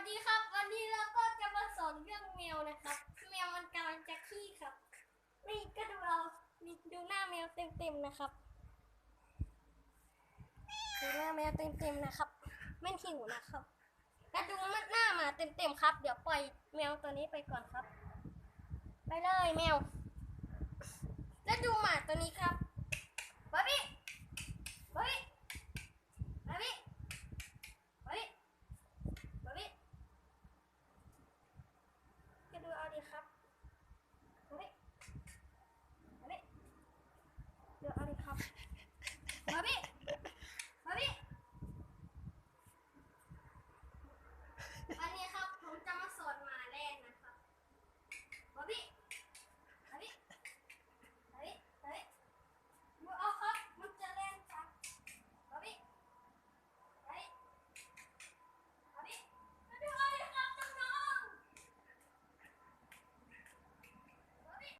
ดีครับวันนี้เราก็จะมาสอนเรื่องแมวนะครับแมวมันกำลังจะขี้ครับนี่ก็ดูเรานี่ดูหน้าแมวเต็มๆนะครับดูหน้าแมวเต็มๆนะครับไม่หิวนะครับแล้วดูมันหน้ามาเต็มๆครับเดี๋ยวปล่อยแมวตัวนี้ไปก่อนครับ ไปเลยแมวแล้วดูหมาตัวนี้ครับบ๊อบบี้บ๊อบบี้บ๊อบบี้